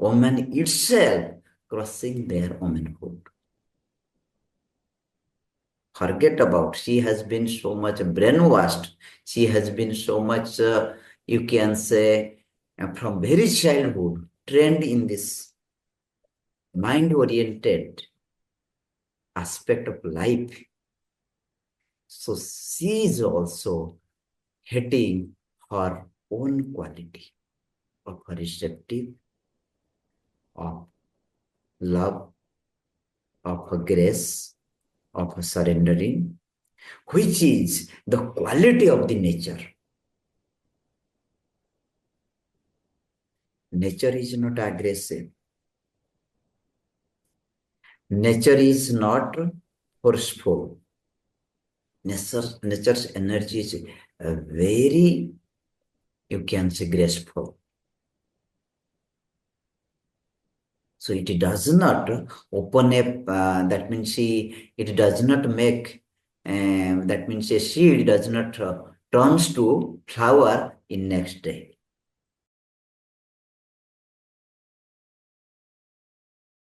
woman itself crossing their womanhood. Forget about, she has been so much brainwashed. She has been so much, you can say, from very childhood, trained in this mind-oriented aspect of life. So she is also hating her own quality of receptive, of love, of grace, of surrendering, which is the quality of the nature. Nature is not aggressive. Nature is not forceful. Nature's energy is very, you can say, graceful. So it does not open up, that means it does not make, that means a seed does not turns to flower in next day.